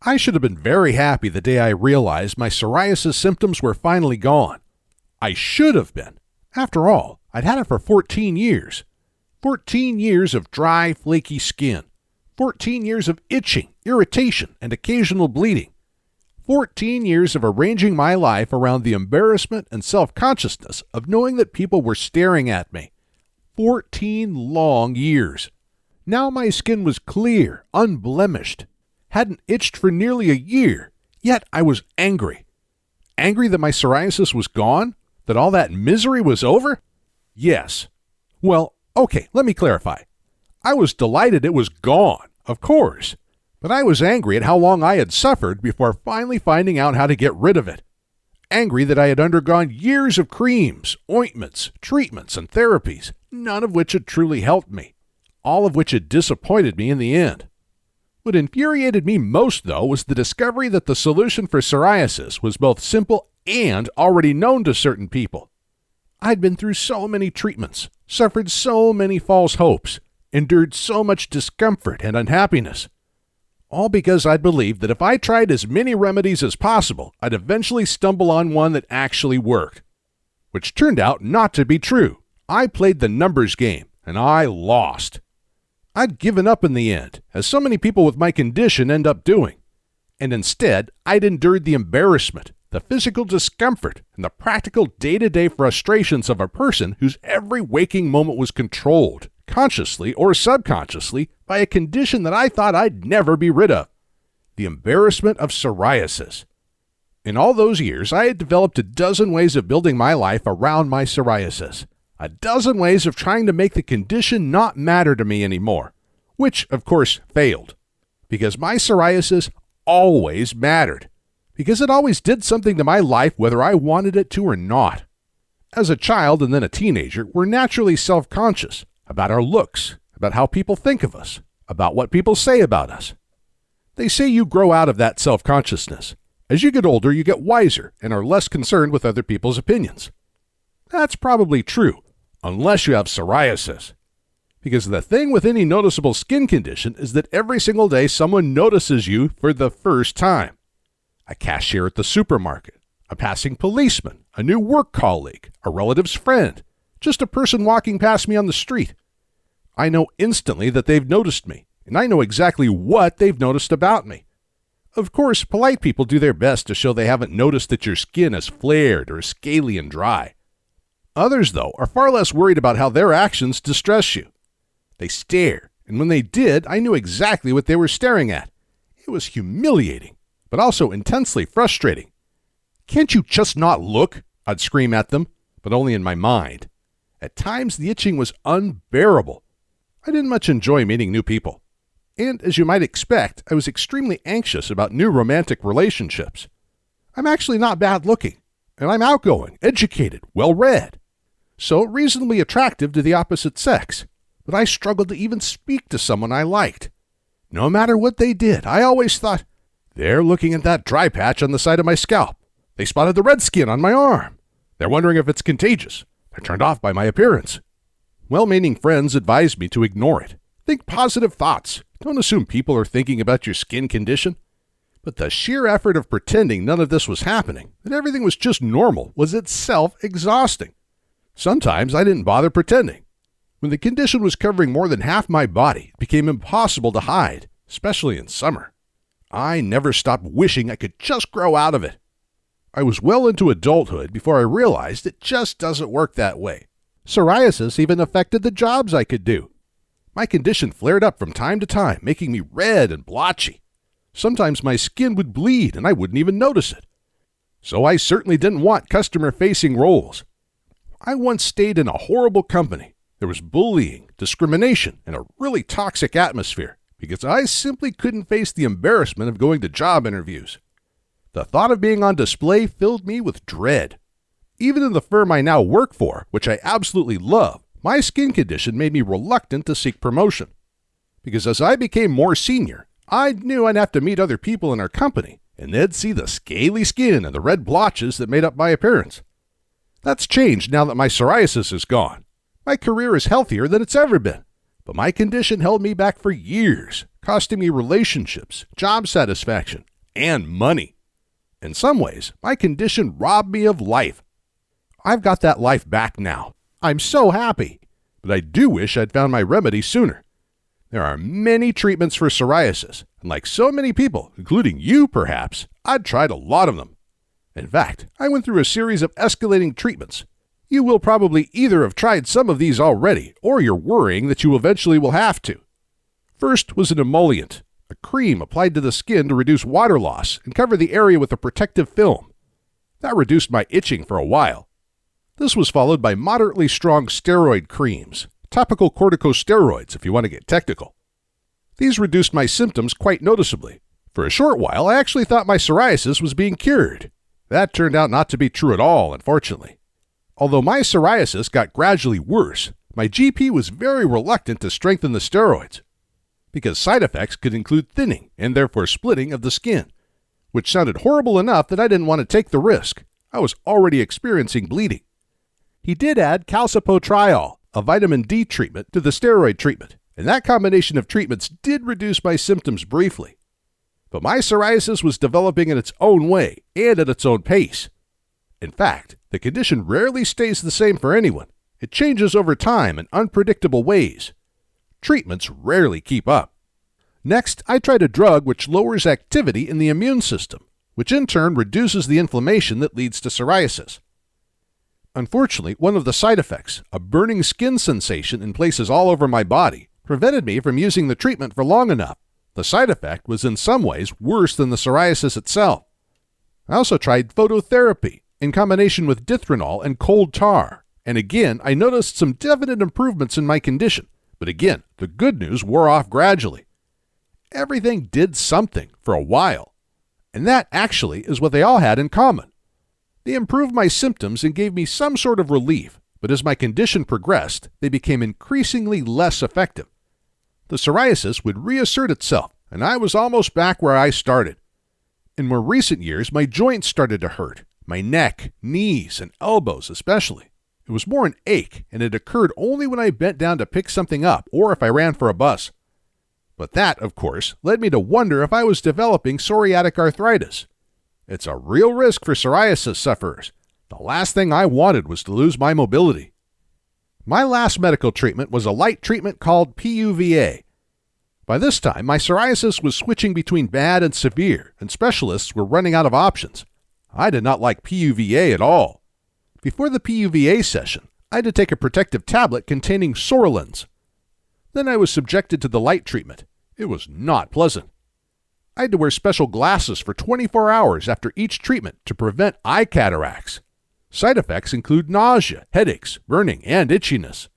I should have been very happy the day I realized my psoriasis symptoms were finally gone. I should have been. After all, I'd had it for 14 years. 14 years of dry, flaky skin. 14 years of itching, irritation, and occasional bleeding. 14 years of arranging my life around the embarrassment and self-consciousness of knowing that people were staring at me. 14 long years. Now my skin was clear, unblemished. Hadn't itched for nearly a year, yet I was angry. Angry that my psoriasis was gone? That all that misery was over? Yes. Well, okay, let me clarify. I was delighted it was gone, of course. But I was angry at how long I had suffered before finally finding out how to get rid of it. Angry that I had undergone years of creams, ointments, treatments, and therapies, none of which had truly helped me, all of which had disappointed me in the end. What infuriated me most, though, was the discovery that the solution for psoriasis was both simple and already known to certain people. I'd been through so many treatments, suffered so many false hopes, endured so much discomfort and unhappiness. All because I'd believed that if I tried as many remedies as possible, I'd eventually stumble on one that actually worked. Which turned out not to be true. I played the numbers game, and I lost. I'd given up in the end, as so many people with my condition end up doing. And instead, I'd endured the embarrassment, the physical discomfort, and the practical day-to-day frustrations of a person whose every waking moment was controlled, consciously or subconsciously, by a condition that I thought I'd never be rid of. The embarrassment of psoriasis. In all those years, I had developed a dozen ways of building my life around my psoriasis. A dozen ways of trying to make the condition not matter to me anymore. Which, of course, failed. Because my psoriasis always mattered. Because it always did something to my life whether I wanted it to or not. As a child and then a teenager, we're naturally self-conscious about our looks, about how people think of us, about what people say about us. They say you grow out of that self-consciousness. As you get older, you get wiser and are less concerned with other people's opinions. That's probably true, unless you have psoriasis. Because the thing with any noticeable skin condition is that every single day someone notices you for the first time. A cashier at the supermarket, a passing policeman, a new work colleague, a relative's friend, just a person walking past me on the street. I know instantly that they've noticed me, and I know exactly what they've noticed about me. Of course, polite people do their best to show they haven't noticed that your skin is flared or scaly and dry. Others, though, are far less worried about how their actions distress you. They stare, and when they did, I knew exactly what they were staring at. It was humiliating, but also intensely frustrating. "Can't you just not look?" I'd scream at them, but only in my mind. At times, the itching was unbearable. I didn't much enjoy meeting new people. And as you might expect, I was extremely anxious about new romantic relationships. I'm actually not bad looking, and I'm outgoing, educated, well-read. So reasonably attractive to the opposite sex. But I struggled to even speak to someone I liked. No matter what they did, I always thought, they're looking at that dry patch on the side of my scalp. They spotted the red skin on my arm. They're wondering if it's contagious. They're turned off by my appearance. Well-meaning friends advised me to ignore it. Think positive thoughts. Don't assume people are thinking about your skin condition. But the sheer effort of pretending none of this was happening, that everything was just normal, was itself exhausting. Sometimes I didn't bother pretending. When the condition was covering more than half my body, it became impossible to hide, especially in summer. I never stopped wishing I could just grow out of it. I was well into adulthood before I realized it just doesn't work that way. Psoriasis even affected the jobs I could do. My condition flared up from time to time, making me red and blotchy. Sometimes my skin would bleed and I wouldn't even notice it. So I certainly didn't want customer-facing roles. I once stayed in a horrible company. There was bullying, discrimination, and a really toxic atmosphere because I simply couldn't face the embarrassment of going to job interviews. The thought of being on display filled me with dread. Even in the firm I now work for, which I absolutely love, my skin condition made me reluctant to seek promotion. Because as I became more senior, I knew I'd have to meet other people in our company, and they'd see the scaly skin and the red blotches that made up my appearance. That's changed now that my psoriasis is gone. My career is healthier than it's ever been. But my condition held me back for years, costing me relationships, job satisfaction, and money. In some ways, my condition robbed me of life. I've got that life back now. I'm so happy. But I do wish I'd found my remedy sooner. There are many treatments for psoriasis, and like so many people, including you perhaps, I'd tried a lot of them. In fact, I went through a series of escalating treatments. You will probably either have tried some of these already, or you're worrying that you eventually will have to. First was an emollient, a cream applied to the skin to reduce water loss and cover the area with a protective film. That reduced my itching for a while. This was followed by moderately strong steroid creams, topical corticosteroids if you want to get technical. These reduced my symptoms quite noticeably. For a short while, I actually thought my psoriasis was being cured. That turned out not to be true at all, unfortunately. Although my psoriasis got gradually worse, my GP was very reluctant to strengthen the steroids, because side effects could include thinning and therefore splitting of the skin, which sounded horrible enough that I didn't want to take the risk. I was already experiencing bleeding. He did add calcipotriol, a vitamin D treatment, to the steroid treatment, and that combination of treatments did reduce my symptoms briefly. But my psoriasis was developing in its own way and at its own pace. In fact, the condition rarely stays the same for anyone. It changes over time in unpredictable ways. Treatments rarely keep up. Next, I tried a drug which lowers activity in the immune system, which in turn reduces the inflammation that leads to psoriasis. Unfortunately, one of the side effects, a burning skin sensation in places all over my body, prevented me from using the treatment for long enough. The side effect was in some ways worse than the psoriasis itself. I also tried phototherapy in combination with dithronol and cold tar, and again I noticed some definite improvements in my condition, but again, the good news wore off gradually. Everything did something for a while, and that actually is what they all had in common. They improved my symptoms and gave me some sort of relief, but as my condition progressed, they became increasingly less effective. The psoriasis would reassert itself, and I was almost back where I started. In more recent years, my joints started to hurt, my neck, knees, and elbows especially. It was more an ache, and it occurred only when I bent down to pick something up or if I ran for a bus. But that, of course, led me to wonder if I was developing psoriatic arthritis. It's a real risk for psoriasis sufferers. The last thing I wanted was to lose my mobility. My last medical treatment was a light treatment called PUVA. By this time, my psoriasis was switching between bad and severe, and specialists were running out of options. I did not like PUVA at all. Before the PUVA session, I had to take a protective tablet containing psoralins. Then I was subjected to the light treatment. It was not pleasant. I had to wear special glasses for 24 hours after each treatment to prevent eye cataracts. Side effects include nausea, headaches, burning, and itchiness.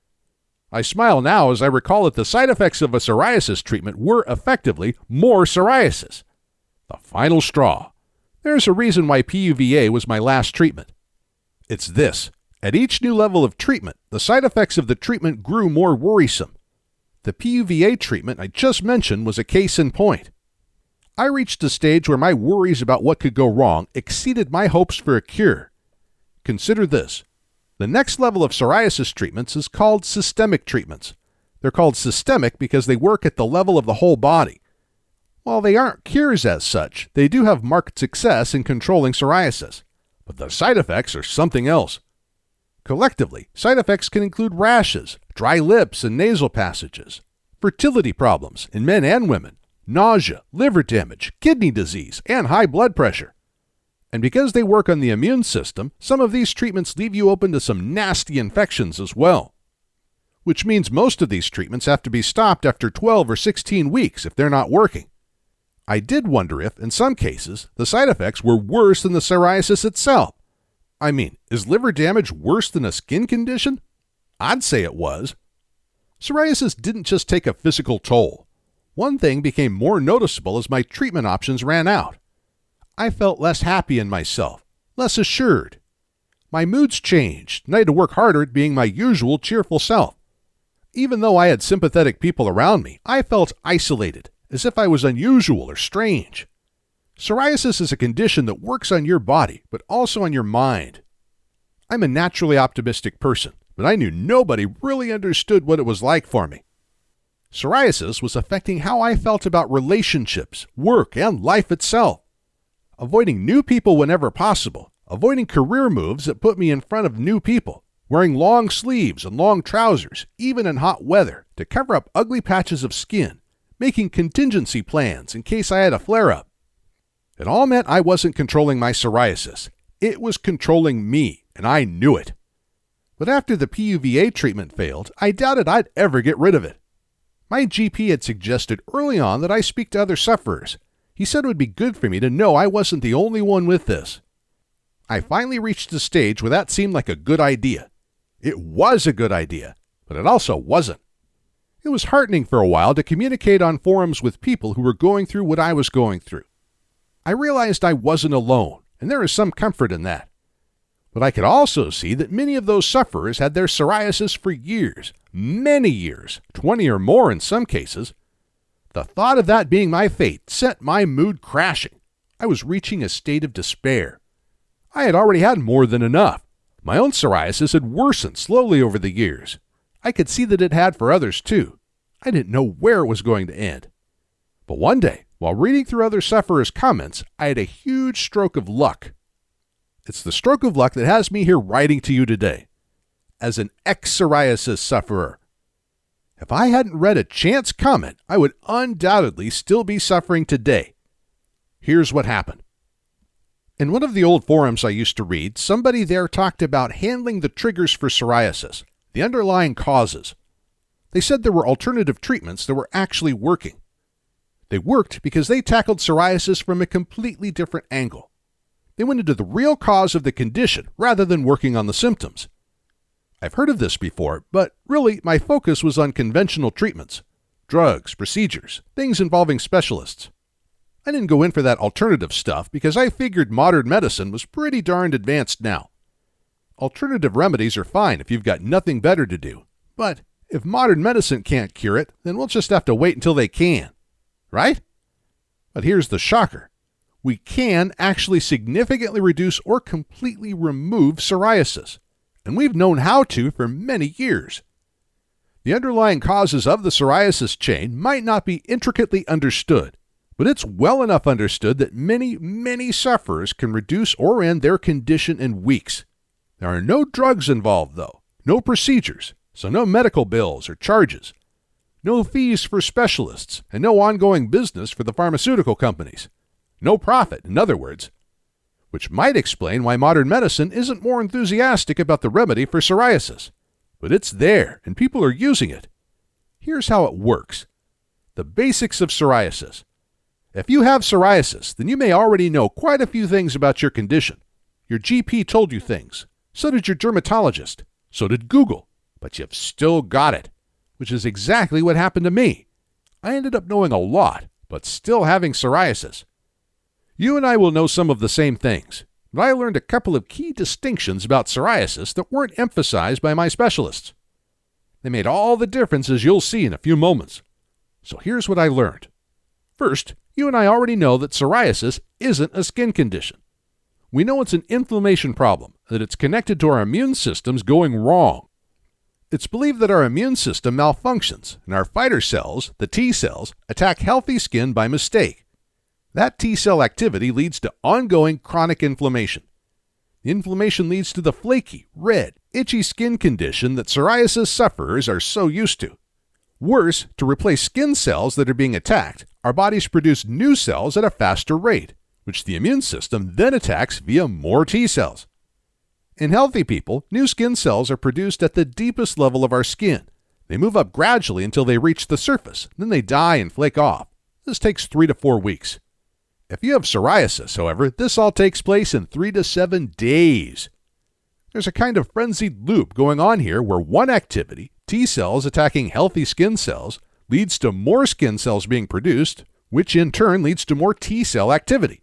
I smile now as I recall that the side effects of a psoriasis treatment were effectively more psoriasis. The final straw. There's a reason why PUVA was my last treatment. It's this. At each new level of treatment, the side effects of the treatment grew more worrisome. The PUVA treatment I just mentioned was a case in point. I reached a stage where my worries about what could go wrong exceeded my hopes for a cure. Consider this. The next level of psoriasis treatments is called systemic treatments. They're called systemic because they work at the level of the whole body. While they aren't cures as such, they do have marked success in controlling psoriasis. But the side effects are something else. Collectively, side effects can include rashes, dry lips and nasal passages, fertility problems in men and women, nausea, liver damage, kidney disease, and high blood pressure. And because they work on the immune system, some of these treatments leave you open to some nasty infections as well. Which means most of these treatments have to be stopped after 12 or 16 weeks if they're not working. I did wonder if, in some cases, the side effects were worse than the psoriasis itself. I mean, is liver damage worse than a skin condition? I'd say it was. Psoriasis didn't just take a physical toll. One thing became more noticeable as my treatment options ran out. I felt less happy in myself, less assured. My moods changed, and I had to work harder at being my usual cheerful self. Even though I had sympathetic people around me, I felt isolated, as if I was unusual or strange. Psoriasis is a condition that works on your body, but also on your mind. I'm a naturally optimistic person, but I knew nobody really understood what it was like for me. Psoriasis was affecting how I felt about relationships, work, and life itself. Avoiding new people whenever possible, avoiding career moves that put me in front of new people, wearing long sleeves and long trousers, even in hot weather, to cover up ugly patches of skin, making contingency plans in case I had a flare-up. It all meant I wasn't controlling my psoriasis. It was controlling me, and I knew it. But after the PUVA treatment failed, I doubted I'd ever get rid of it. My GP had suggested early on that I speak to other sufferers. He said it would be good for me to know I wasn't the only one with this. I finally reached the stage where that seemed like a good idea. It was a good idea, but it also wasn't. It was heartening for a while to communicate on forums with people who were going through what I was going through. I realized I wasn't alone, and there is some comfort in that. But I could also see that many of those sufferers had their psoriasis for years, many years, 20 or more in some cases. The thought of that being my fate sent my mood crashing. I was reaching a state of despair. I had already had more than enough. My own psoriasis had worsened slowly over the years. I could see that it had for others too. I didn't know where it was going to end. But one day, while reading through other sufferers' comments, I had a huge stroke of luck. It's the stroke of luck that has me here writing to you today, as an ex-psoriasis sufferer. If I hadn't read a chance comment, I would undoubtedly still be suffering today. Here's what happened. In one of the old forums I used to read, somebody there talked about handling the triggers for psoriasis, the underlying causes. They said there were alternative treatments that were actually working. They worked because they tackled psoriasis from a completely different angle. They went into the real cause of the condition rather than working on the symptoms. I've heard of this before, but really my focus was on conventional treatments, drugs, procedures, things involving specialists. I didn't go in for that alternative stuff because I figured modern medicine was pretty darned advanced now. Alternative remedies are fine if you've got nothing better to do, but if modern medicine can't cure it, then we'll just have to wait until they can, right? But here's the shocker. We can actually significantly reduce or completely remove psoriasis, and we've known how to for many years. The underlying causes of the psoriasis chain might not be intricately understood, but it's well enough understood that many sufferers can reduce or end their condition in weeks. There are no drugs involved, though, no procedures, so no medical bills or charges, no fees for specialists, and no ongoing business for the pharmaceutical companies. No profit, in other words, which might explain why modern medicine isn't more enthusiastic about the remedy for psoriasis. But it's there, and people are using it. Here's how it works. The basics of psoriasis. If you have psoriasis, then you may already know quite a few things about your condition. Your GP told you things. So did your dermatologist. So did Google. But you've still got it, which is exactly what happened to me. I ended up knowing a lot, but still having psoriasis. You and I will know some of the same things, but I learned a couple of key distinctions about psoriasis that weren't emphasized by my specialists. They made all the difference, as you'll see in a few moments. So here's what I learned. First, you and I already know that psoriasis isn't a skin condition. We know it's an inflammation problem, that it's connected to our immune systems going wrong. It's believed that our immune system malfunctions, and our fighter cells, the T cells, attack healthy skin by mistake. That T cell activity leads to ongoing chronic inflammation. The inflammation leads to the flaky, red, itchy skin condition that psoriasis sufferers are so used to. Worse, to replace skin cells that are being attacked, our bodies produce new cells at a faster rate, which the immune system then attacks via more T cells. In healthy people, new skin cells are produced at the deepest level of our skin. They move up gradually until they reach the surface, then they die and flake off. This takes 3 to 4 weeks. If you have psoriasis, however, this all takes place in 3 to 7 days. There's a kind of frenzied loop going on here where one activity, T cells attacking healthy skin cells, leads to more skin cells being produced, which in turn leads to more T cell activity.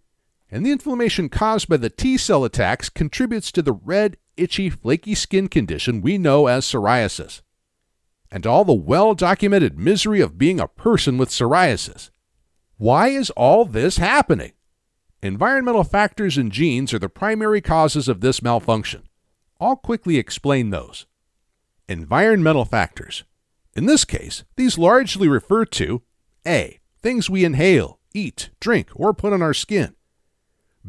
And the inflammation caused by the T cell attacks contributes to the red, itchy, flaky skin condition we know as psoriasis. And to all the well-documented misery of being a person with psoriasis. Why is all this happening? Environmental factors and genes are the primary causes of this malfunction. I'll quickly explain those. Environmental factors. In this case, these largely refer to A. Things we inhale, eat, drink, or put on our skin.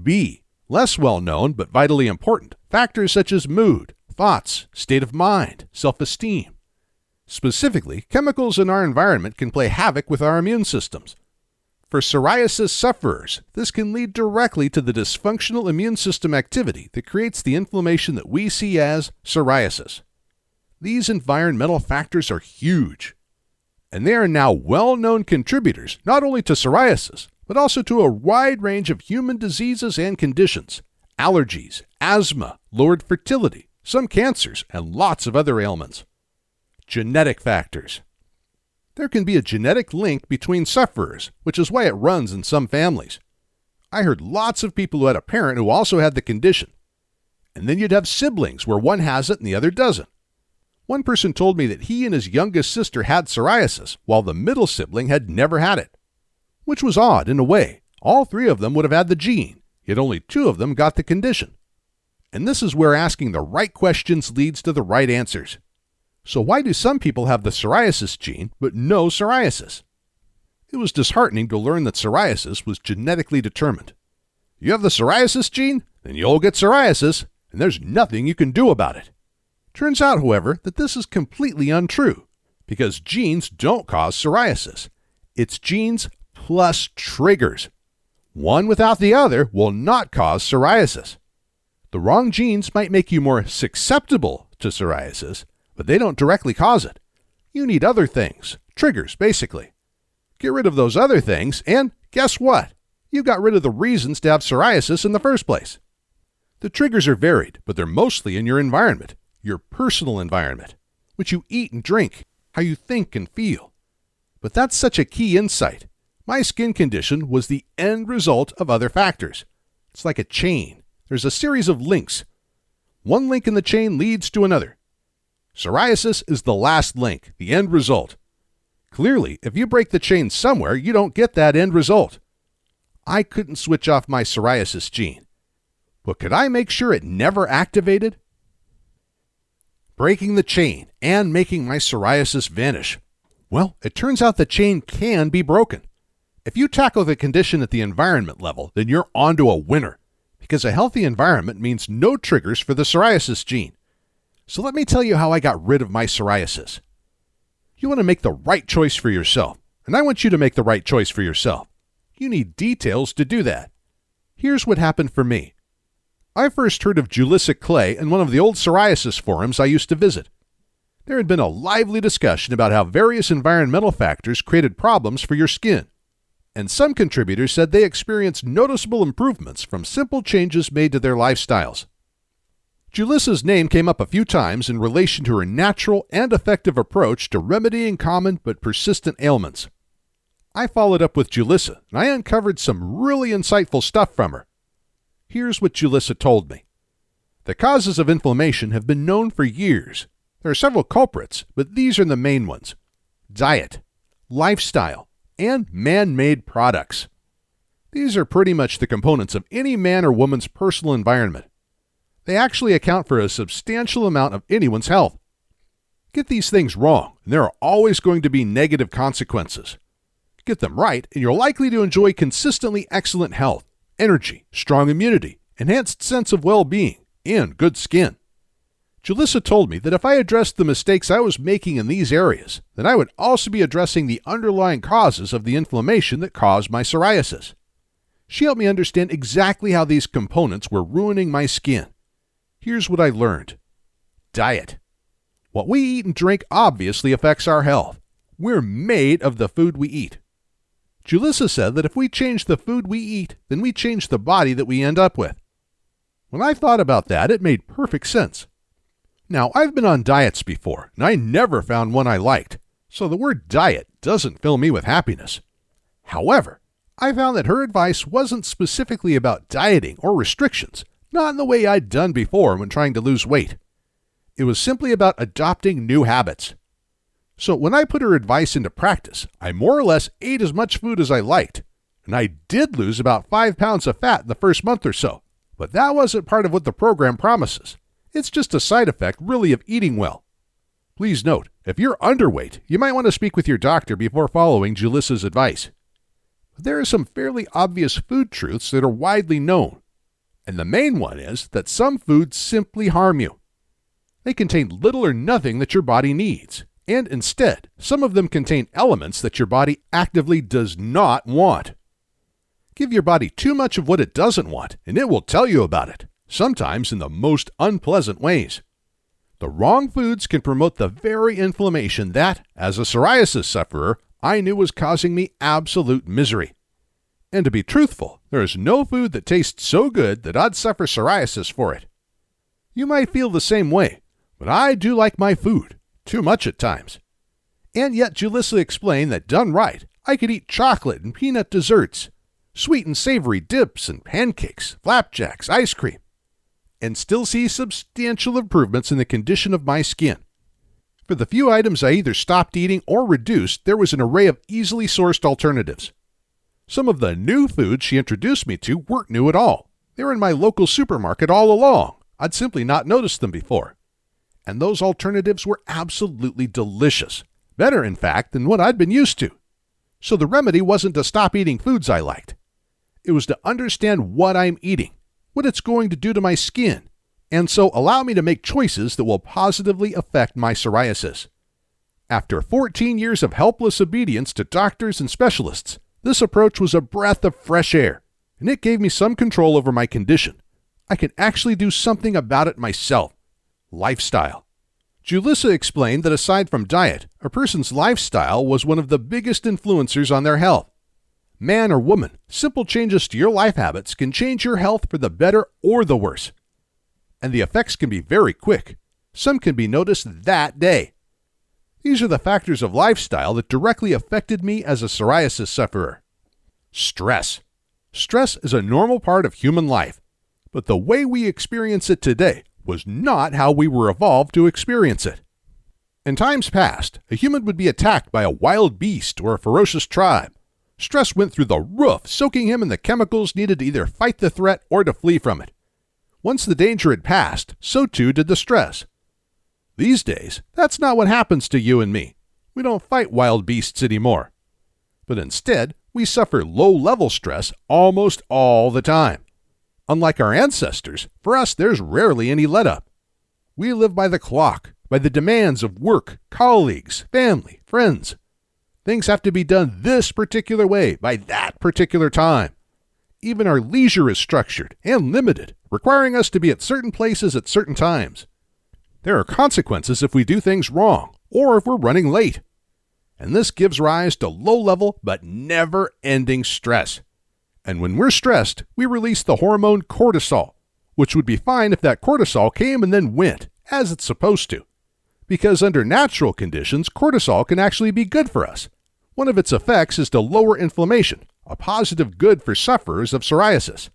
B. Less well-known but vitally important factors such as mood, thoughts, state of mind, self-esteem. Specifically, chemicals in our environment can play havoc with our immune systems. For psoriasis sufferers, this can lead directly to the dysfunctional immune system activity that creates the inflammation that we see as psoriasis. These environmental factors are huge, and they are now well-known contributors not only to psoriasis, but also to a wide range of human diseases and conditions, allergies, asthma, lowered fertility, some cancers, and lots of other ailments. Genetic factors. There can be a genetic link between sufferers, which is why it runs in some families. I heard lots of people who had a parent who also had the condition. And then you'd have siblings where one has it and the other doesn't. One person told me that he and his youngest sister had psoriasis, while the middle sibling had never had it. Which was odd in a way. All three of them would have had the gene, yet only two of them got the condition. And this is where asking the right questions leads to the right answers. So why do some people have the psoriasis gene, but no psoriasis? It was disheartening to learn that psoriasis was genetically determined. You have the psoriasis gene, then you'll get psoriasis, and there's nothing you can do about it. Turns out, however, that this is completely untrue, because genes don't cause psoriasis. It's genes plus triggers. One without the other will not cause psoriasis. The wrong genes might make you more susceptible to psoriasis, but they don't directly cause it. You need other things, triggers, basically. Get rid of those other things, and guess what? You got rid of the reasons to have psoriasis in the first place. The triggers are varied, but they're mostly in your environment, your personal environment, what you eat and drink, how you think and feel. But that's such a key insight. My skin condition was the end result of other factors. It's like a chain. There's a series of links. One link in the chain leads to another. Psoriasis is the last link, the end result. Clearly, if you break the chain somewhere, you don't get that end result. I couldn't switch off my psoriasis gene. But could I make sure it never activated? Breaking the chain and making my psoriasis vanish. Well, it turns out the chain can be broken. If you tackle the condition at the environment level, then you're onto a winner, because a healthy environment means no triggers for the psoriasis gene. So let me tell you how I got rid of my psoriasis. You want to make the right choice for yourself, and I want you to make the right choice for yourself. You need details to do that. Here's what happened for me. I first heard of Julissa clay in one of the old psoriasis forums I used to visit. There had been a lively discussion about how various environmental factors created problems for your skin, and some contributors said they experienced noticeable improvements from simple changes made to their lifestyles. Julissa's name came up a few times in relation to her natural and effective approach to remedying common but persistent ailments. I followed up with Julissa, and I uncovered some really insightful stuff from her. Here's what Julissa told me. The causes of inflammation have been known for years. There are several culprits, but these are the main ones: diet, lifestyle, and man-made products. These are pretty much the components of any man or woman's personal environment. They actually account for a substantial amount of anyone's health. Get these things wrong, and there are always going to be negative consequences. Get them right, and you're likely to enjoy consistently excellent health, energy, strong immunity, enhanced sense of well-being, and good skin. Julissa told me that if I addressed the mistakes I was making in these areas, then I would also be addressing the underlying causes of the inflammation that caused my psoriasis. She helped me understand exactly how these components were ruining my skin. Here's what I learned. Diet. What we eat and drink obviously affects our health. We're made of the food we eat. Julissa said that if we change the food we eat, then we change the body that we end up with. When I thought about that, it made perfect sense. Now, I've been on diets before, and I never found one I liked, so the word diet doesn't fill me with happiness. However, I found that her advice wasn't specifically about dieting or restrictions, not in the way I'd done before when trying to lose weight. It was simply about adopting new habits. So when I put her advice into practice, I more or less ate as much food as I liked, and I did lose about 5 pounds of fat in the first month or so, but that wasn't part of what the program promises. It's just a side effect, really, of eating well. Please note, if you're underweight, you might want to speak with your doctor before following Julissa's advice. But there are some fairly obvious food truths that are widely known, and the main one is that some foods simply harm you. They contain little or nothing that your body needs, and instead, some of them contain elements that your body actively does not want. Give your body too much of what it doesn't want, and it will tell you about it, sometimes in the most unpleasant ways. The wrong foods can promote the very inflammation that, as a psoriasis sufferer, I knew was causing me absolute misery. And to be truthful, there is no food that tastes so good that I'd suffer psoriasis for it. You might feel the same way, but I do like my food, too much at times. And yet Julissa explained that done right, I could eat chocolate and peanut desserts, sweet and savory dips and pancakes, flapjacks, ice cream, and still see substantial improvements in the condition of my skin. For the few items I either stopped eating or reduced, there was an array of easily sourced alternatives. Some of the new foods she introduced me to weren't new at all. They were in my local supermarket all along. I'd simply not noticed them before. And those alternatives were absolutely delicious. Better, in fact, than what I'd been used to. So the remedy wasn't to stop eating foods I liked. It was to understand what I'm eating, what it's going to do to my skin, and so allow me to make choices that will positively affect my psoriasis. After 14 years of helpless obedience to doctors and specialists, this approach was a breath of fresh air, and it gave me some control over my condition. I can actually do something about it myself. Lifestyle. Julissa explained that aside from diet, a person's lifestyle was one of the biggest influencers on their health. Man or woman, simple changes to your life habits can change your health for the better or the worse. And the effects can be very quick. Some can be noticed that day. These are the factors of lifestyle that directly affected me as a psoriasis sufferer. Stress. Stress is a normal part of human life, but the way we experience it today was not how we were evolved to experience it. In times past, a human would be attacked by a wild beast or a ferocious tribe. Stress went through the roof, soaking him in the chemicals needed to either fight the threat or to flee from it. Once the danger had passed, so too did the stress. These days, that's not what happens to you and me. We don't fight wild beasts anymore. But instead, we suffer low-level stress almost all the time. Unlike our ancestors, for us there's rarely any let-up. We live by the clock, by the demands of work, colleagues, family, friends. Things have to be done this particular way, by that particular time. Even our leisure is structured and limited, requiring us to be at certain places at certain times. There are consequences if we do things wrong, or if we're running late. And this gives rise to low-level but never-ending stress. And when we're stressed, we release the hormone cortisol, which would be fine if that cortisol came and then went, as it's supposed to. Because under natural conditions, cortisol can actually be good for us. One of its effects is to lower inflammation, a positive good for sufferers of psoriasis.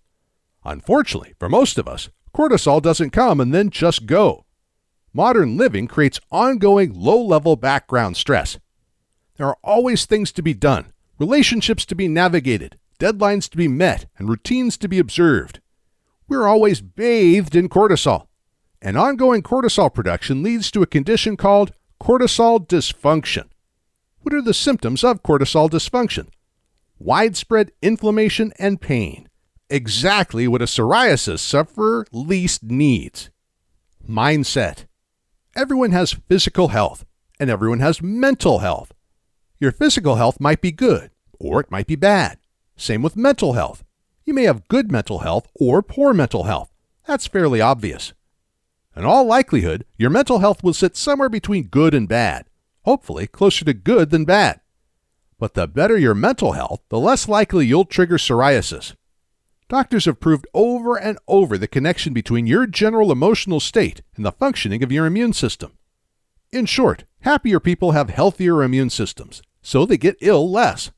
Unfortunately, for most of us, cortisol doesn't come and then just go. Modern living creates ongoing low-level background stress. There are always things to be done, relationships to be navigated, deadlines to be met, and routines to be observed. We're always bathed in cortisol. And ongoing cortisol production leads to a condition called cortisol dysfunction. What are the symptoms of cortisol dysfunction? Widespread inflammation and pain. Exactly what a psoriasis sufferer least needs. Mindset. Everyone has physical health, and everyone has mental health. Your physical health might be good, or it might be bad. Same with mental health. You may have good mental health or poor mental health. That's fairly obvious. In all likelihood, your mental health will sit somewhere between good and bad, hopefully closer to good than bad. But the better your mental health, the less likely you'll trigger psoriasis. Doctors have proved over and over the connection between your general emotional state and the functioning of your immune system. In short, happier people have healthier immune systems, so they get ill less.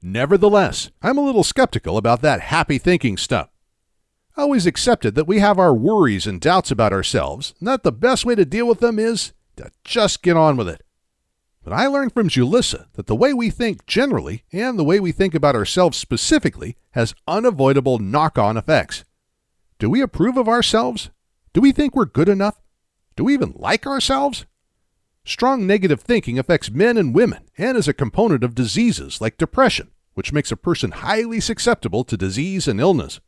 Nevertheless, I'm a little skeptical about that happy thinking stuff. I always accepted that we have our worries and doubts about ourselves, and that the best way to deal with them is to just get on with it. But I learned from Julissa that the way we think generally and the way we think about ourselves specifically has unavoidable knock-on effects. Do we approve of ourselves? Do we think we're good enough? Do we even like ourselves? Strong negative thinking affects men and women and is a component of diseases like depression, which makes a person highly susceptible to disease and illness.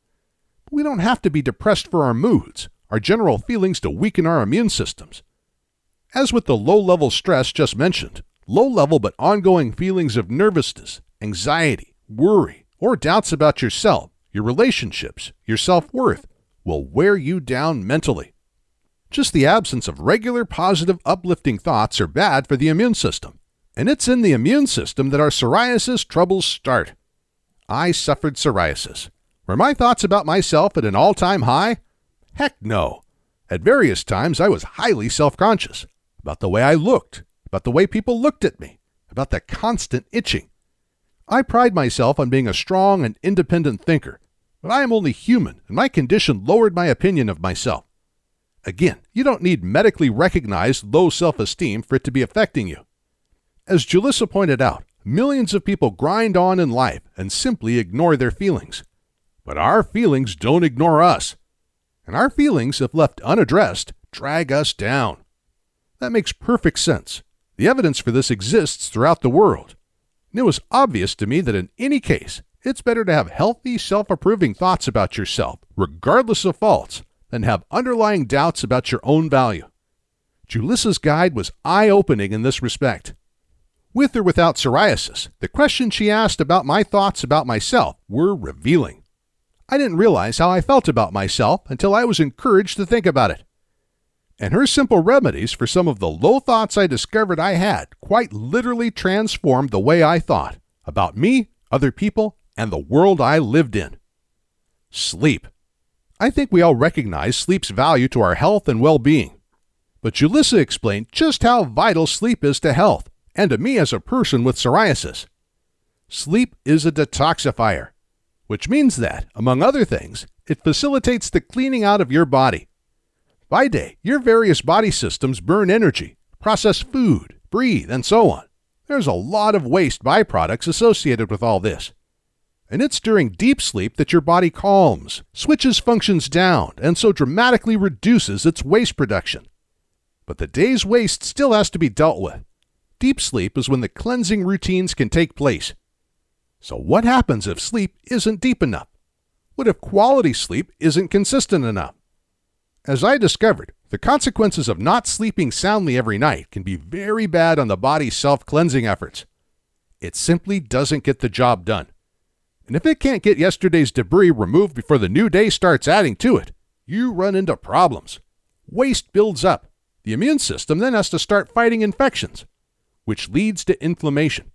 But we don't have to be depressed for our moods, our general feelings to weaken our immune systems. As with the low-level stress just mentioned, low-level but ongoing feelings of nervousness, anxiety, worry, or doubts about yourself, your relationships, your self-worth will wear you down mentally. Just the absence of regular positive uplifting thoughts are bad for the immune system, and it's in the immune system that our psoriasis troubles start. I suffered psoriasis. Were my thoughts about myself at an all-time high? Heck no. At various times I was highly self-conscious about the way I looked, about the way people looked at me, about the constant itching. I pride myself on being a strong and independent thinker, but I am only human, and my condition lowered my opinion of myself. Again, you don't need medically recognized low self-esteem for it to be affecting you. As Julissa pointed out, millions of people grind on in life and simply ignore their feelings. But our feelings don't ignore us. And our feelings, if left unaddressed, drag us down. That makes perfect sense. The evidence for this exists throughout the world. And it was obvious to me that in any case, it's better to have healthy, self-approving thoughts about yourself, regardless of faults, than have underlying doubts about your own value. Julissa's guide was eye-opening in this respect. With or without psoriasis, the questions she asked about my thoughts about myself were revealing. I didn't realize how I felt about myself until I was encouraged to think about it. And her simple remedies for some of the low thoughts I discovered I had quite literally transformed the way I thought about me, other people, and the world I lived in. Sleep. I think we all recognize sleep's value to our health and well-being. But Julissa explained just how vital sleep is to health, and to me as a person with psoriasis. Sleep is a detoxifier, which means that, among other things, it facilitates the cleaning out of your body. By day, your various body systems burn energy, process food, breathe, and so on. There's a lot of waste byproducts associated with all this. And it's during deep sleep that your body calms, switches functions down, and so dramatically reduces its waste production. But the day's waste still has to be dealt with. Deep sleep is when the cleansing routines can take place. So what happens if sleep isn't deep enough? What if quality sleep isn't consistent enough? As I discovered, the consequences of not sleeping soundly every night can be very bad on the body's self-cleansing efforts. It simply doesn't get the job done. And if it can't get yesterday's debris removed before the new day starts adding to it, you run into problems. Waste builds up. The immune system then has to start fighting infections, which leads to inflammation.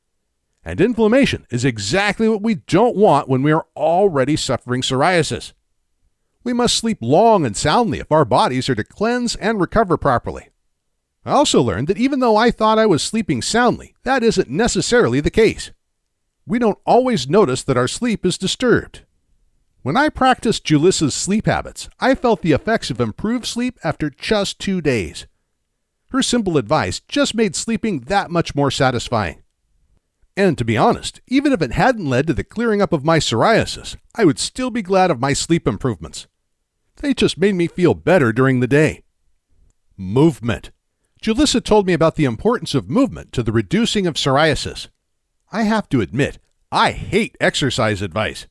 And inflammation is exactly what we don't want when we are already suffering psoriasis. We must sleep long and soundly if our bodies are to cleanse and recover properly. I also learned that even though I thought I was sleeping soundly, that isn't necessarily the case. We don't always notice that our sleep is disturbed. When I practiced Julissa's sleep habits, I felt the effects of improved sleep after just 2 days. Her simple advice just made sleeping that much more satisfying. And to be honest, even if it hadn't led to the clearing up of my psoriasis, I would still be glad of my sleep improvements. They just made me feel better during the day. Movement. Julissa told me about the importance of movement to the reducing of psoriasis. I have to admit, I hate exercise advice.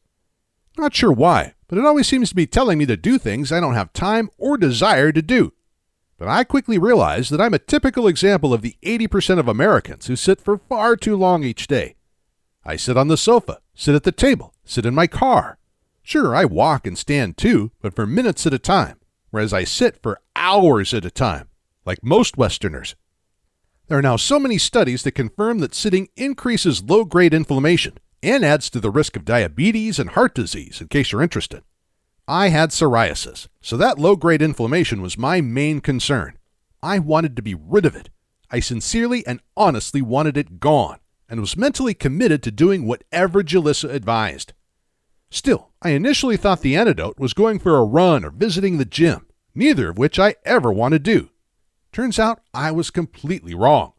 Not sure why, but it always seems to be telling me to do things I don't have time or desire to do. But I quickly realized that I'm a typical example of the 80% of Americans who sit for far too long each day. I sit on the sofa, sit at the table, sit in my car. Sure, I walk and stand too, but for minutes at a time, whereas I sit for hours at a time, like most Westerners. There are now so many studies that confirm that sitting increases low-grade inflammation and adds to the risk of diabetes and heart disease, in case you're interested. I had psoriasis, so that low-grade inflammation was my main concern. I wanted to be rid of it. I sincerely and honestly wanted it gone, and was mentally committed to doing whatever Julissa advised. Still, I initially thought the antidote was going for a run or visiting the gym, neither of which I ever want to do. Turns out I was completely wrong.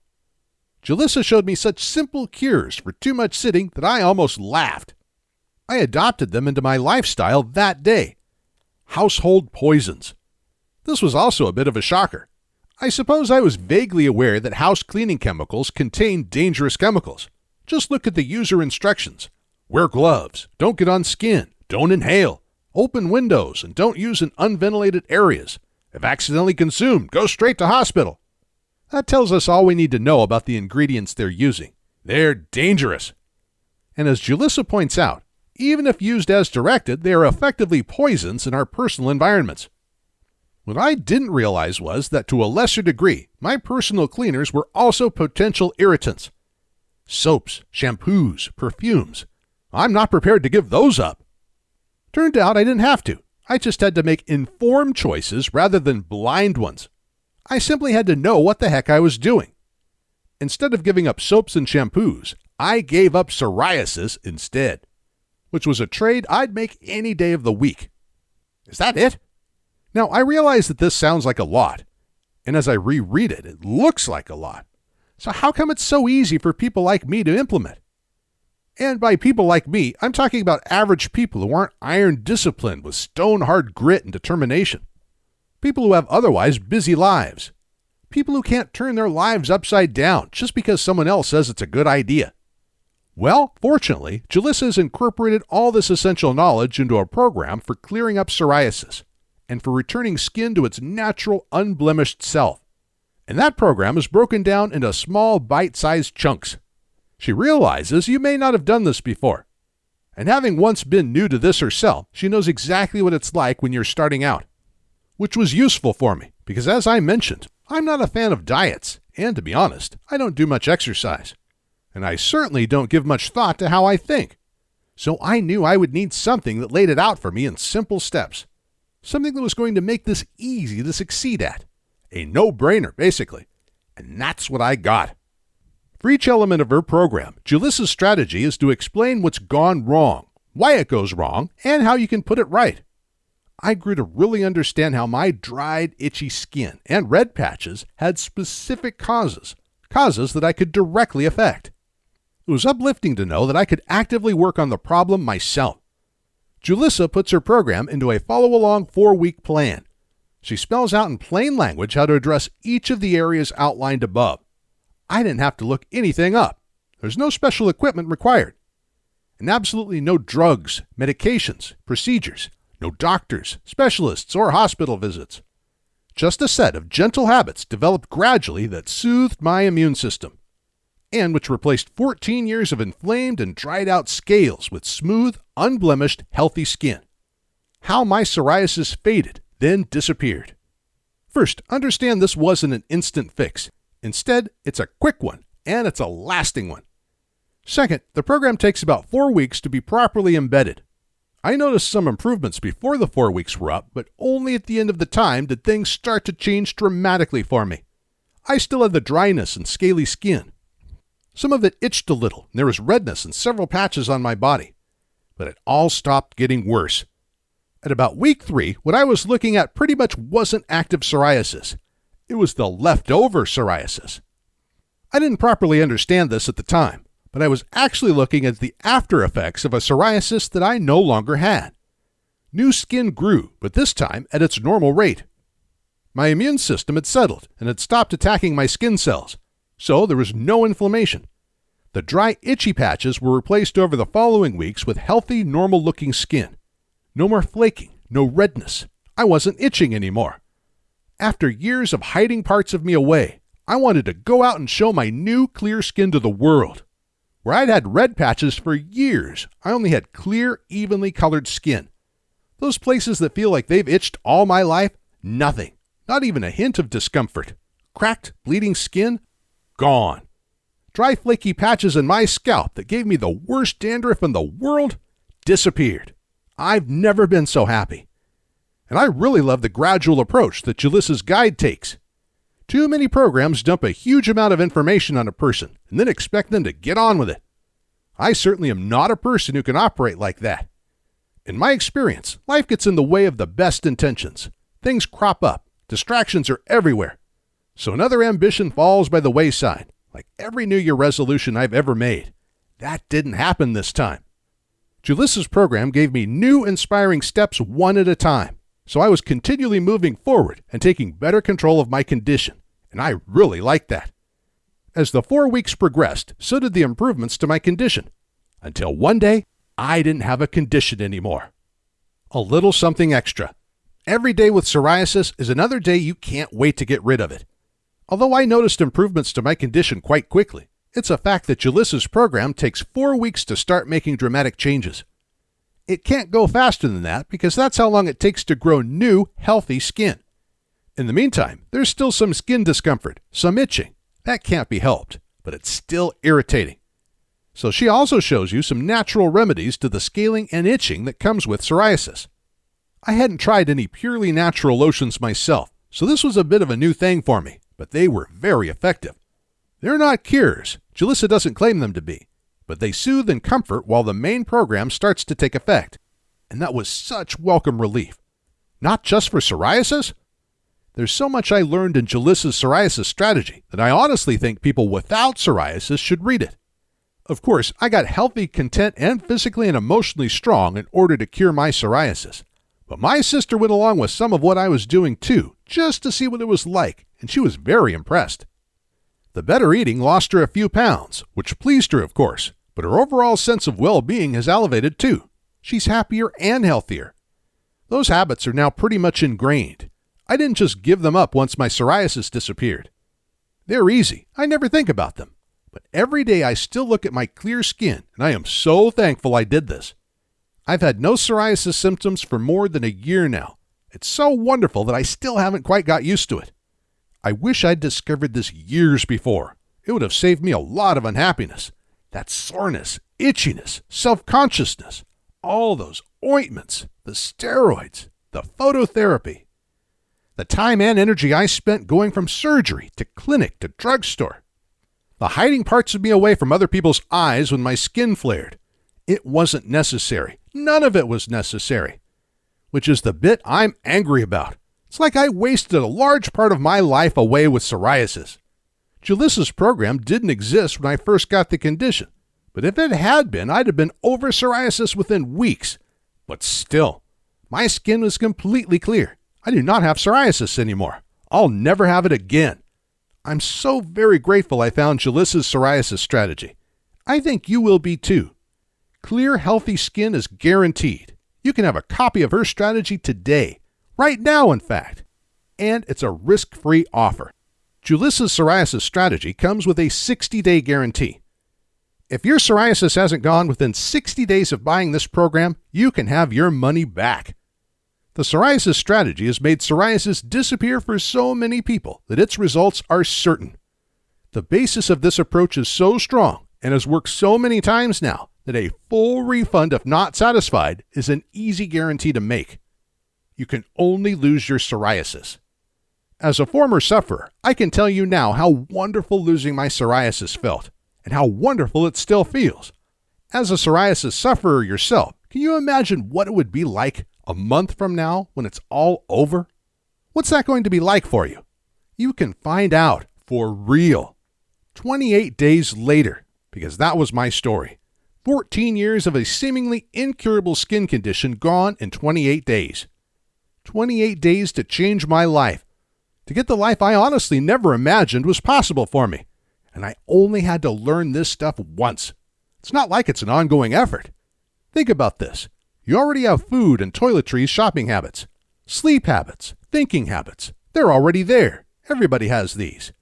Julissa showed me such simple cures for too much sitting that I almost laughed. I adopted them into my lifestyle that day. Household poisons. This was also a bit of a shocker. I suppose I was vaguely aware that house cleaning chemicals contain dangerous chemicals. Just look at the user instructions. Wear gloves, don't get on skin, don't inhale, open windows, and don't use in unventilated areas. If accidentally consumed, go straight to hospital. That tells us all we need to know about the ingredients they're using. They're dangerous. And as Julissa points out, even if used as directed, they are effectively poisons in our personal environments. What I didn't realize was that to a lesser degree, my personal cleaners were also potential irritants. Soaps, shampoos, perfumes. I'm not prepared to give those up. Turned out I didn't have to. I just had to make informed choices rather than blind ones. I simply had to know what the heck I was doing. Instead of giving up soaps and shampoos, I gave up psoriasis instead, which was a trade I'd make any day of the week. Is that it? Now, I realize that this sounds like a lot, and as I reread it, it looks like a lot. So how come it's so easy for people like me to implement? And by people like me, I'm talking about average people who aren't iron disciplined with stone-hard grit and determination. People who have otherwise busy lives. People who can't turn their lives upside down just because someone else says it's a good idea. Well, fortunately, Julissa has incorporated all this essential knowledge into a program for clearing up psoriasis and for returning skin to its natural, unblemished self. And that program is broken down into small, bite-sized chunks. She realizes you may not have done this before. And having once been new to this herself, she knows exactly what it's like when you're starting out. Which was useful for me, because as I mentioned, I'm not a fan of diets, and to be honest, I don't do much exercise. And I certainly don't give much thought to how I think. So I knew I would need something that laid it out for me in simple steps. Something that was going to make this easy to succeed at. A no-brainer, basically. And that's what I got. For each element of her program, Julissa's strategy is to explain what's gone wrong, why it goes wrong, and how you can put it right. I grew to really understand how my dried, itchy skin and red patches had specific causes that I could directly affect. It was uplifting to know that I could actively work on the problem myself. Julissa puts her program into a follow-along 4-week plan. She spells out in plain language how to address each of the areas outlined above. I didn't have to look anything up. There's no special equipment required. And absolutely no drugs, medications, procedures, no doctors, specialists, or hospital visits. Just a set of gentle habits developed gradually that soothed my immune system, and which replaced 14 years of inflamed and dried out scales with smooth, unblemished, healthy skin. How my psoriasis faded, then disappeared. First, understand this wasn't an instant fix. Instead, it's a quick one, and it's a lasting one. Second, the program takes about 4 weeks to be properly embedded. I noticed some improvements before the 4 weeks were up, but only at the end of the time did things start to change dramatically for me. I still had the dryness and scaly skin. Some of it itched a little, and there was redness in several patches on my body. But it all stopped getting worse. At about week 3, what I was looking at pretty much wasn't active psoriasis. It was the leftover psoriasis. I didn't properly understand this at the time, but I was actually looking at the after effects of a psoriasis that I no longer had. New skin grew, but this time at its normal rate. My immune system had settled and had stopped attacking my skin cells, so there was no inflammation. The dry, itchy patches were replaced over the following weeks with healthy, normal-looking skin. No more flaking, no redness. I wasn't itching anymore. After years of hiding parts of me away, I wanted to go out and show my new, clear skin to the world. Where I'd had red patches for years, I only had clear, evenly colored skin. Those places that feel like they've itched all my life, nothing. Not even a hint of discomfort. Cracked, bleeding skin, gone. Dry, flaky patches in my scalp that gave me the worst dandruff in the world, disappeared. I've never been so happy. And I really love the gradual approach that Julissa's guide takes. Too many programs dump a huge amount of information on a person and then expect them to get on with it. I certainly am not a person who can operate like that. In my experience, life gets in the way of the best intentions. Things crop up. Distractions are everywhere. So another ambition falls by the wayside, like every New Year resolution I've ever made. That didn't happen this time. Julissa's program gave me new, inspiring steps one at a time, so I was continually moving forward and taking better control of my condition, and I really liked that. As the 4 weeks progressed, so did the improvements to my condition, until one day, I didn't have a condition anymore. A little something extra. Every day with psoriasis is another day you can't wait to get rid of it. Although I noticed improvements to my condition quite quickly, it's a fact that Julissa's program takes 4 weeks to start making dramatic changes. It can't go faster than that because that's how long it takes to grow new, healthy skin. In the meantime, there's still some skin discomfort, some itching. That can't be helped, but it's still irritating. So she also shows you some natural remedies to the scaling and itching that comes with psoriasis. I hadn't tried any purely natural lotions myself, so this was a bit of a new thing for me, but they were very effective. They're not cures. Julissa doesn't claim them to be, but they soothe and comfort while the main program starts to take effect. And that was such welcome relief. Not just for psoriasis. There's so much I learned in Julissa's psoriasis strategy that I honestly think people without psoriasis should read it. Of course, I got healthy, content, and physically and emotionally strong in order to cure my psoriasis. But my sister went along with some of what I was doing too, just to see what it was like, and she was very impressed. The better eating lost her a few pounds, which pleased her, of course, but her overall sense of well-being has elevated too. She's happier and healthier. Those habits are now pretty much ingrained. I didn't just give them up once my psoriasis disappeared. They're easy. I never think about them. But every day I still look at my clear skin, and I am so thankful I did this. I've had no psoriasis symptoms for more than a year now. It's so wonderful that I still haven't quite got used to it. I wish I'd discovered this years before. It would have saved me a lot of unhappiness. That soreness, itchiness, self-consciousness, all those ointments, the steroids, the phototherapy. The time and energy I spent going from surgery to clinic to drugstore. The hiding parts of me away from other people's eyes when my skin flared. It wasn't necessary. None of it was necessary. Which is the bit I'm angry about. It's like I wasted a large part of my life away with psoriasis. Julissa's program didn't exist when I first got the condition, but if it had been, I'd have been over psoriasis within weeks. But still, my skin was completely clear. I do not have psoriasis anymore. I'll never have it again. I'm so very grateful I found Julissa's psoriasis strategy. I think you will be too. Clear, healthy skin is guaranteed. You can have a copy of her strategy today. Right now, in fact. And it's a risk-free offer. Julissa's psoriasis strategy comes with a 60-day guarantee. If your psoriasis hasn't gone within 60 days of buying this program, you can have your money back. The psoriasis strategy has made psoriasis disappear for so many people that its results are certain. The basis of this approach is so strong and has worked so many times now that a full refund if not satisfied is an easy guarantee to make. You can only lose your psoriasis. As a former sufferer, I can tell you now how wonderful losing my psoriasis felt, and how wonderful it still feels. As a psoriasis sufferer yourself, can you imagine what it would be like a month from now when it's all over? What's that going to be like for you? You can find out for real. 28 days later, because that was my story. 14 years of a seemingly incurable skin condition gone in 28 days. 28 days to change my life. To get the life I honestly never imagined was possible for me. And I only had to learn this stuff once. It's not like it's an ongoing effort. Think about this. You already have food and toiletries shopping habits, sleep habits, thinking habits. They're already there. Everybody has these.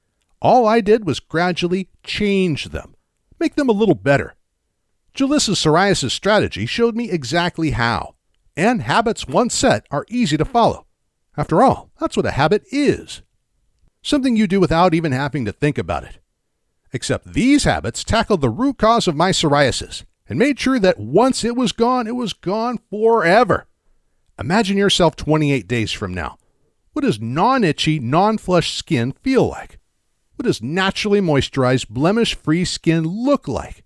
All I did was gradually change them, make them a little better. Julissa's psoriasis strategy showed me exactly how. And habits once set are easy to follow. After all, that's what a habit is. Something you do without even having to think about it. Except these habits tackled the root cause of my psoriasis and made sure that once it was gone forever. Imagine yourself 28 days from now. What does non-itchy, non-flushed skin feel like? What does naturally moisturized, blemish-free skin look like?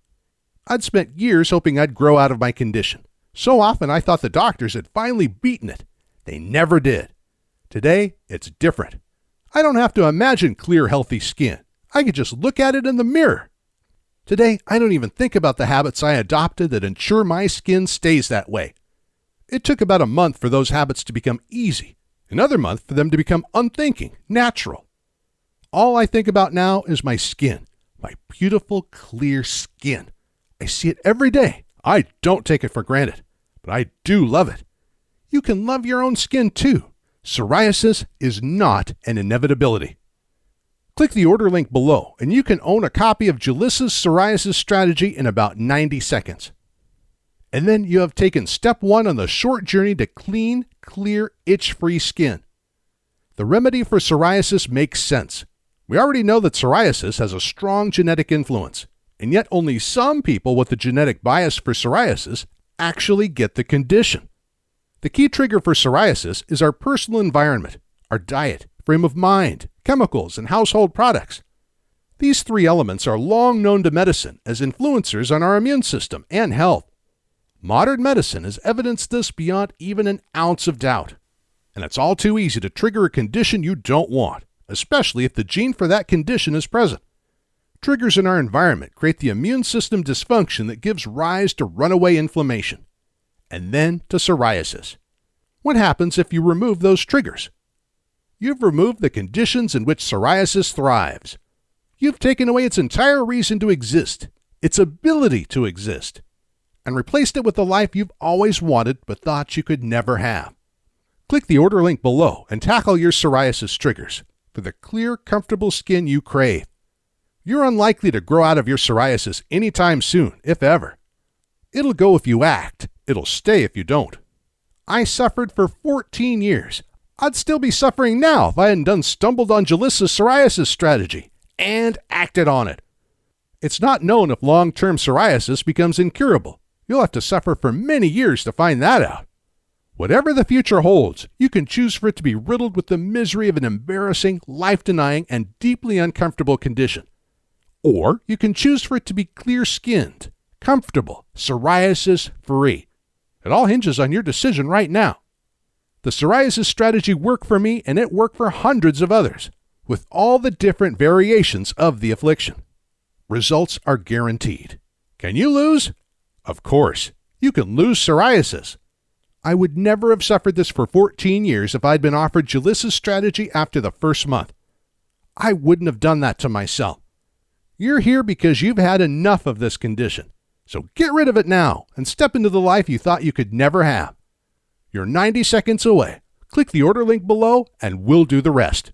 I'd spent years hoping I'd grow out of my condition. So often I thought the doctors had finally beaten it. They never did. Today, it's different. I don't have to imagine clear, healthy skin. I could just look at it in the mirror. Today, I don't even think about the habits I adopted that ensure my skin stays that way. It took about a month for those habits to become easy, another month for them to become unthinking, natural. All I think about now is my skin, my beautiful, clear skin. I see it every day. I don't take it for granted, but I do love it. You can love your own skin too. Psoriasis is not an inevitability. Click the order link below and you can own a copy of Julissa's psoriasis strategy in about 90 seconds. And then you have taken step 1 on the short journey to clean, clear, itch-free skin. The remedy for psoriasis makes sense. We already know that psoriasis has a strong genetic influence, and yet only some people with a genetic bias for psoriasis actually get the condition. The key trigger for psoriasis is our personal environment, our diet, frame of mind, chemicals, and household products. These 3 elements are long known to medicine as influencers on our immune system and health. Modern medicine has evidenced this beyond even an ounce of doubt. And it's all too easy to trigger a condition you don't want, especially if the gene for that condition is present. Triggers in our environment create the immune system dysfunction that gives rise to runaway inflammation, and then to psoriasis. What happens if you remove those triggers? You've removed the conditions in which psoriasis thrives. You've taken away its entire reason to exist, its ability to exist, and replaced it with the life you've always wanted but thought you could never have. Click the order link below and tackle your psoriasis triggers for the clear, comfortable skin you crave. You're unlikely to grow out of your psoriasis anytime soon, if ever. It'll go if you act. It'll stay if you don't. I suffered for 14 years. I'd still be suffering now if I hadn't stumbled on Julissa's psoriasis strategy and acted on it. It's not known if long-term psoriasis becomes incurable. You'll have to suffer for many years to find that out. Whatever the future holds, you can choose for it to be riddled with the misery of an embarrassing, life-denying, and deeply uncomfortable condition. Or you can choose for it to be clear-skinned, comfortable, psoriasis-free. It all hinges on your decision right now. The psoriasis strategy worked for me, and it worked for hundreds of others, with all the different variations of the affliction. Results are guaranteed. Can you lose? Of course. You can lose psoriasis. I would never have suffered this for 14 years if I'd been offered Julissa's strategy after the first month. I wouldn't have done that to myself. You're here because you've had enough of this condition. So get rid of it now and step into the life you thought you could never have. You're 90 seconds away. Click the order link below and we'll do the rest.